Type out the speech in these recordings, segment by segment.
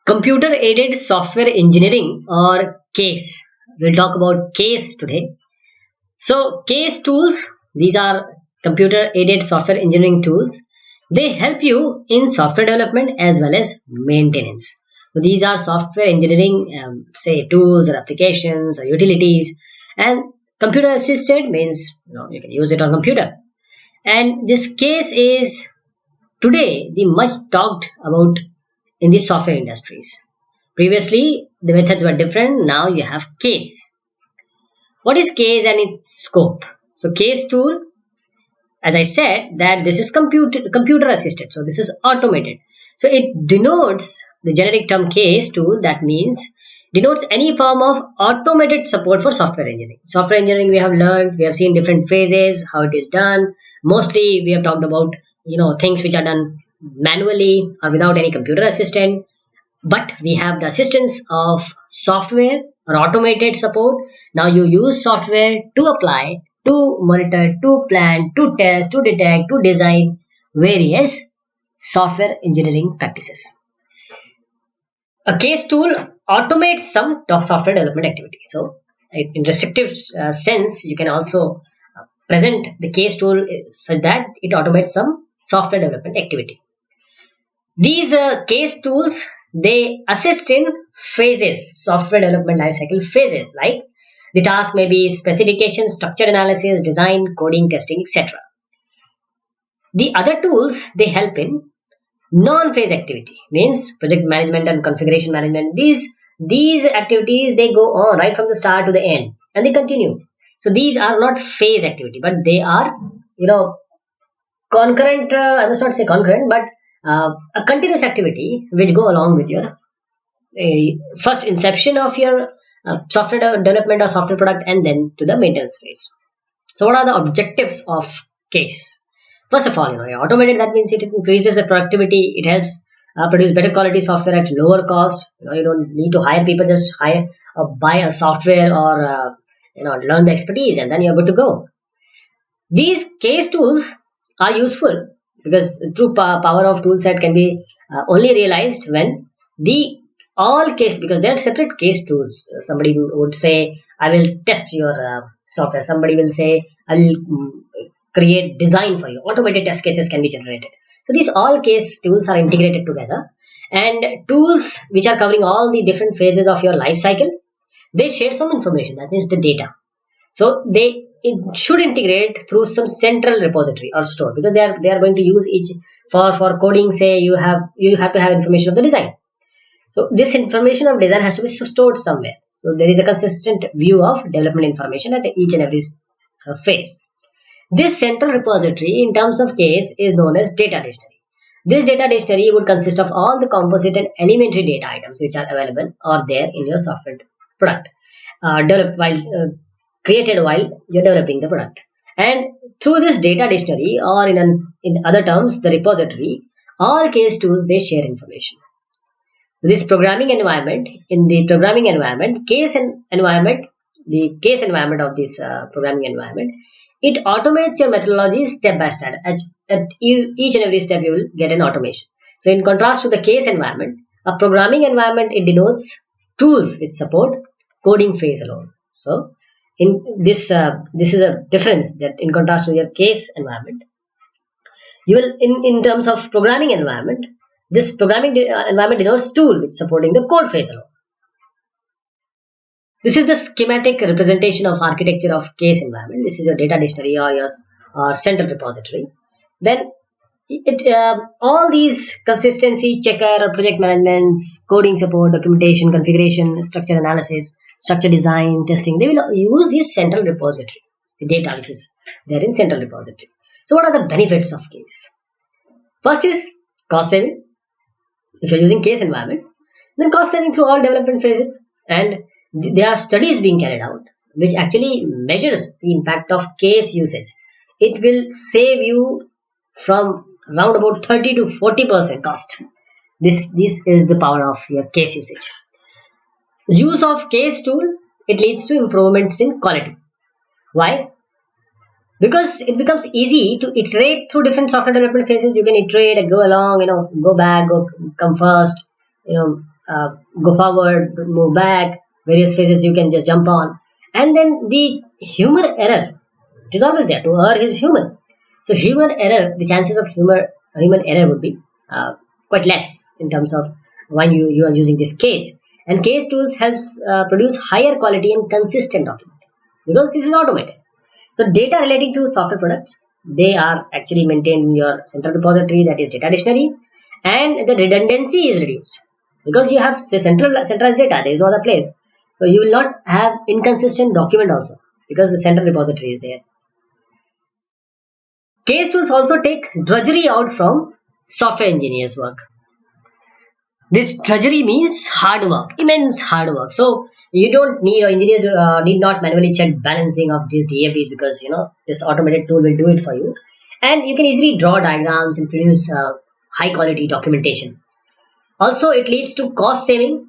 Computer aided software engineering or CASE. We'll talk about CASE today. So, CASE tools, these are computer aided software engineering tools. They help you in software development as well as maintenance. So these are software engineering, say, tools or applications or utilities. And computer assisted means you can use it on computer. And this CASE is today the much talked about in the software industries. Previously, the methods were different. Now you have CASE. What is CASE and its scope? So CASE tool, as I said, that this is computer assisted. So this is automated. So it denotes the generic term CASE tool. That means denotes any form of automated support for software engineering. Software engineering we have learned, we have seen different phases, how it is done. Mostly we have talked about things which are done manually or without any computer assistant, but we have the assistance of software or automated support. Now you use software to apply, to monitor, to plan, to test, to detect, to design various software engineering practices. A CASE tool automates some software development activity. So in restrictive sense, you can also present the CASE tool such that it automates some software development activity. These CASE tools, they assist in phases, software development lifecycle phases, like the task may be specification, structure analysis, design, coding, testing, etc. The other tools, they help in non-phase activity, means project management and configuration management. These activities, they go on right from the start to the end and they continue. So these are not phase activity, but they are concurrent. I must not say concurrent, but a continuous activity which go along with your first inception of your software development or software product and then to the maintenance phase. So what are the objectives of CASE? First of all, automated, that means it increases the productivity. It helps produce better quality software at lower cost. You don't need to hire people, just buy a software or learn the expertise and then you're good to go. These CASE tools are useful because the true power of tool set can be only realized when the all case, because they are separate CASE tools. Somebody would say, I will test your software. Somebody will say, I will create design for you. Automated test cases can be generated. So these all CASE tools are integrated together, and tools which are covering all the different phases of your life cycle, they share some information, that is the data. So it should integrate through some central repository or store, because they are going to use each for coding. Say you have to have information of the design. So this information of design has to be stored somewhere. So there is a consistent view of development information at each and every phase. This central repository in terms of CASE is known as data dictionary. This data dictionary would consist of all the composite and elementary data items which are available or there in your software product, developed while created while you're developing the product. And through this data dictionary, or in other terms, the repository, all CASE tools, they share information. This programming environment, in the programming environment, the CASE environment of this programming environment, it automates your methodology step by step. At each and every step, you will get an automation. So in contrast to the CASE environment, a programming environment, it denotes tools which support coding phase alone. So in this is a difference, that in contrast to your CASE environment, you will in terms of programming environment, this programming environment denotes tool which supporting the code phase alone. This is the schematic representation of architecture of CASE environment. This is your data dictionary or your central repository. Then all these consistency checker or project management, coding support, documentation, configuration, structure analysis, structure design, testing, they will use this central repository. The data which is there in central repository. So what are the benefits of CASE? First is cost saving. If you're using CASE environment, then cost saving through all development phases, and there are studies being carried out which actually measures the impact of CASE usage. It will save you from around about 30 to 40% cost. This is the power of your CASE usage. Use of CASE tool, it leads to improvements in quality. Why? Because it becomes easy to iterate through different software development phases. You can iterate and go along, go back, come first, go forward, move back, various phases you can just jump on. And then the human error, it is always there. To err is human. So human error, the chances of human error would be quite less in terms of when you are using this case. And case tools helps produce higher quality and consistent document because this is automated. So data relating to software products, they are actually maintained in your central repository, that is data dictionary, and the redundancy is reduced because you have centralized data. There is no other place, so you will not have inconsistent document also because the central repository is there. Case tools also take drudgery out from software engineers' work. This drudgery means hard work, immense hard work. So you don't need, or engineers need not manually check balancing of these DFDs because this automated tool will do it for you, and you can easily draw diagrams and produce high quality documentation. Also, it leads to cost saving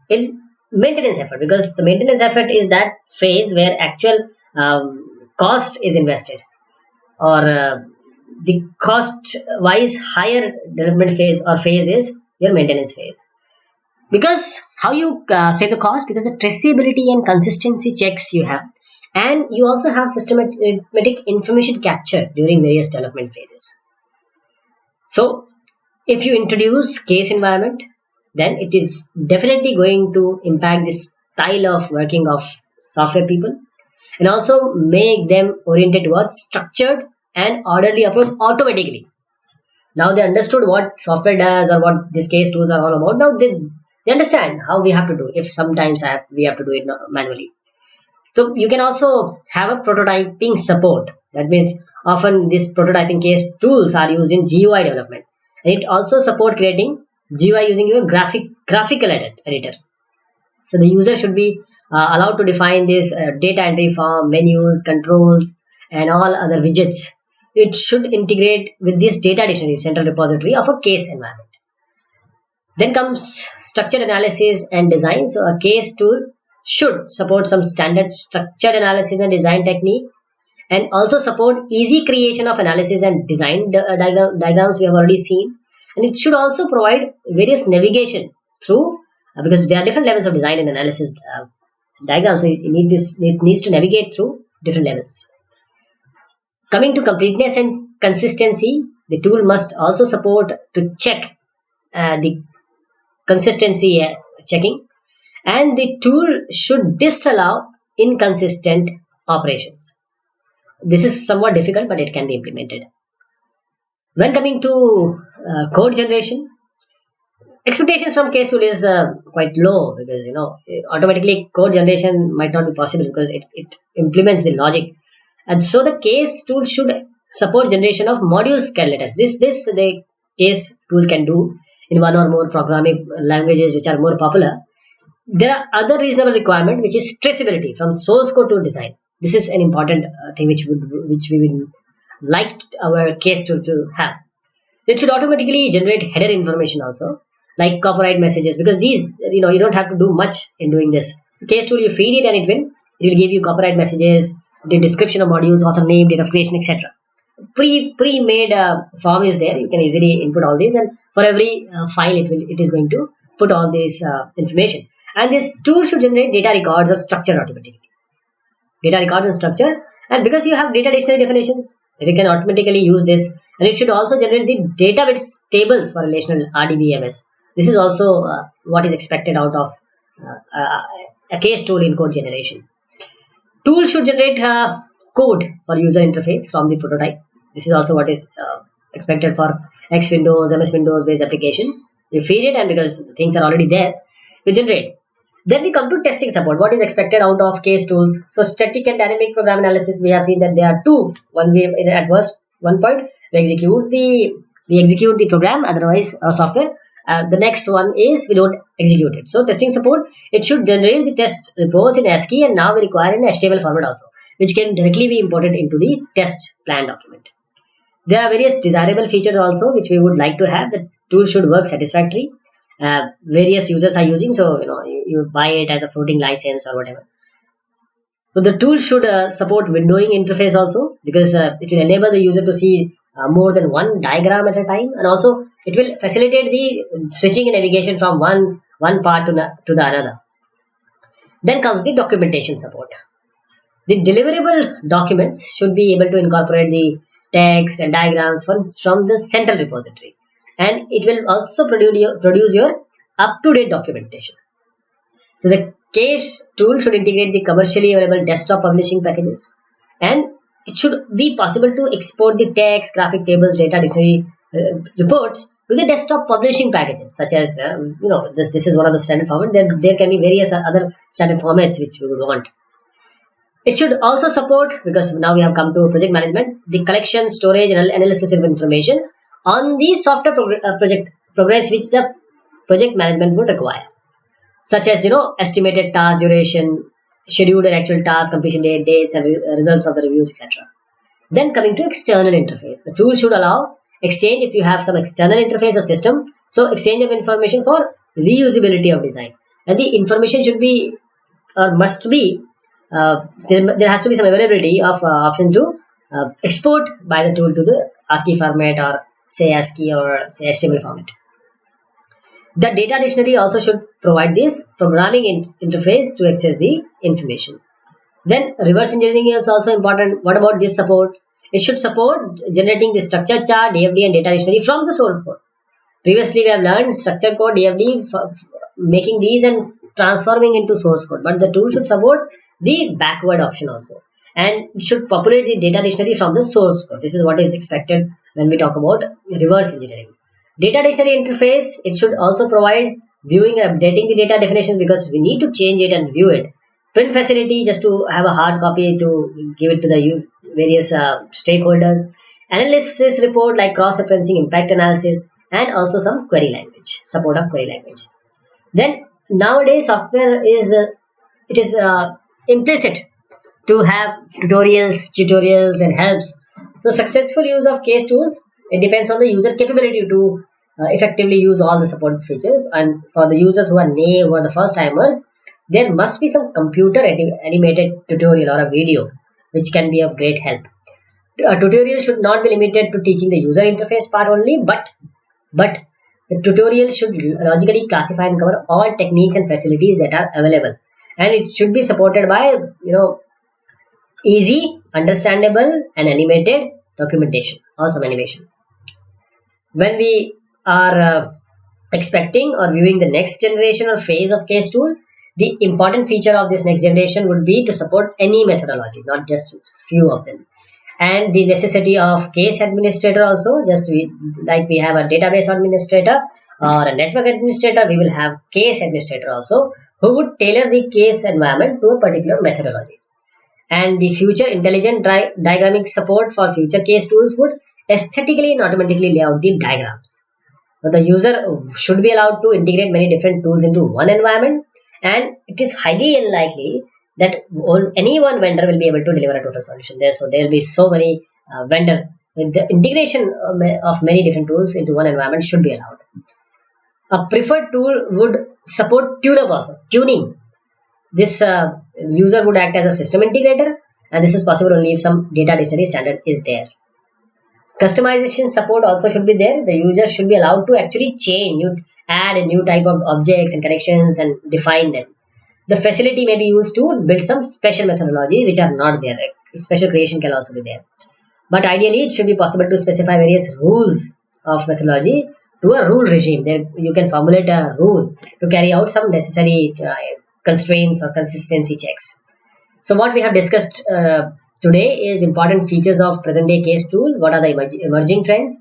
in maintenance effort because the maintenance effort is that phase where actual cost is invested, or the cost wise higher development phase or phase is your maintenance phase. Because how you save the cost, because the traceability and consistency checks you have, and you also have systematic information capture during various development phases. So if you introduce case environment, then it is definitely going to impact the style of working of software people, and also make them oriented towards structured and orderly approach automatically. Now they understood what software does or what these case tools are all about. Now they understand how we have to do if sometimes we have to do it manually. So you can also have a prototyping support. That means often these prototyping case tools are used in GUI development. And it also support creating GUI using your graphical editor. So the user should be allowed to define this data entry form, menus, controls, and all other widgets. It should integrate with this data dictionary, central repository of a case environment. Then comes structured analysis and design. So a case tool should support some standard structured analysis and design technique, and also support easy creation of analysis and design diagrams we have already seen. And it should also provide various navigation through, because there are different levels of design and analysis diagrams, so it needs to navigate through different levels. Coming to completeness and consistency, the tool must also support to check the consistency checking, and the tool should disallow inconsistent operations. This is somewhat difficult, but it can be implemented. When coming to code generation, expectations from case tool is quite low because automatically code generation might not be possible because it implements the logic. And so the case tool should support generation of module skeletons. This the case tool can do in one or more programming languages which are more popular. There are other reasonable requirement, which is traceability from source code to design. This is an important thing which we would like our case to have. It should automatically generate header information also, like copyright messages, because these you don't have to do much in doing this. So case tool, you feed it and it will give you copyright messages, the description of modules, author name, date of creation, etc. Pre-made form is there. You can easily input all these, and for every file it is going to put all this information. And this tool should generate data records or structure automatically. Data records and structure, and because you have data dictionary definitions, you can automatically use this, and it should also generate the database tables for relational RDBMS. This is also what is expected out of a case tool in code generation. Tool should generate code for user interface from the prototype. This is also what is expected for X Windows, MS Windows based application. You feed it, and because things are already there, you generate. Then we come to testing support. What is expected out of case tools? So static and dynamic program analysis, we have seen that there are two. One, we at first one point we execute the program, otherwise software. The next one is we don't execute it. So testing support, it should generate the test repos in ASCII, and now we require in HTML format also, which can directly be imported into the test plan document. There are various desirable features also which we would like to have. The tool should work satisfactory. Various users are using, so you buy it as a floating license or whatever. So the tool should support windowing interface also, because it will enable the user to see more than one diagram at a time, and also it will facilitate the switching and navigation from one part to the another. Then comes the documentation support. The deliverable documents should be able to incorporate the text and diagrams from the central repository, and it will also produce your up-to-date documentation. So the Case tool should integrate the commercially available desktop publishing packages, and it should be possible to export the text, graphic tables, data dictionary reports to the desktop publishing packages, such as this is one of the standard formats. There can be various other standard formats which we would want. It should also support, because now we have come to project management, the collection, storage, and analysis of information on the software project progress which the project management would require, such as estimated task duration, scheduled and actual task completion date, dates, and results of the reviews, etc. Then coming to external interface, the tool should allow exchange if you have some external interface or system. So exchange of information for reusability of design, and the information should be or must be there has to be some availability of option to export by the tool to the ASCII format, or say ASCII, or say HTML format. The data dictionary also should provide this programming interface to access the information. Then reverse engineering is also important. What about this support? It should support generating the structured chart, DFD, and data dictionary from the source code. Previously, we have learned structured code, DFD, making these and transforming into source code, but the tool should support the backward option also, and it should populate the data dictionary from the source code. This is what is expected when we talk about reverse engineering. Data dictionary interface, it should also provide viewing and updating the data definitions, because we need to change it and view it. Print facility, just to have a hard copy to give it to the various stakeholders. Analysis report like cross-referencing, impact analysis, and also some query language, support of query language. Then nowadays software is implicit to have tutorials and helps. So successful use of case tools, it depends on the user capability to effectively use all the support features. And for the users who are new or the first timers, there must be some computer animated tutorial or a video which can be of great help. A tutorial should not be limited to teaching the user interface part only, but the tutorial should logically classify and cover all techniques and facilities that are available, and it should be supported by easy, understandable, and animated documentation, awesome animation. When we are expecting or viewing the next generation or phase of case tool, the important feature of this next generation would be to support any methodology, not just few of them. And the necessity of case administrator also, like we have a database administrator or a network administrator, we will have case administrator also, who would tailor the case environment to a particular methodology. And the future intelligent diagramming support for future case tools would aesthetically and automatically lay out the diagrams. So the user should be allowed to integrate many different tools into one environment, and it is highly unlikely that any one vendor will be able to deliver a total solution there. So there will be so many vendor. The integration of many different tools into one environment should be allowed. A preferred tool would support tune-up also, tuning. This user would act as a system integrator, and this is possible only if some data dictionary standard is there. Customization support also should be there. The user should be allowed to actually add a new type of objects and connections and define them. The facility may be used to build some special methodology which are not there. Like special creation can also be there. But ideally, it should be possible to specify various rules of methodology to a rule regime. There you can formulate a rule to carry out some necessary constraints or consistency checks. So what we have discussed today is important features of present day case tool. What are the emerging trends?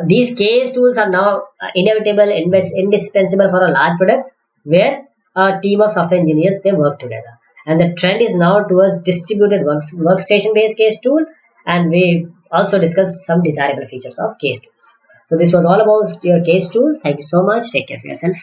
These case tools are now inevitable, indispensable for a large products where a team of software engineers, they work together. And the trend is now towards distributed workstation based case tool, and we also discussed some desirable features of case tools. So this was all about your case tools. Thank you so much. Take care of yourself.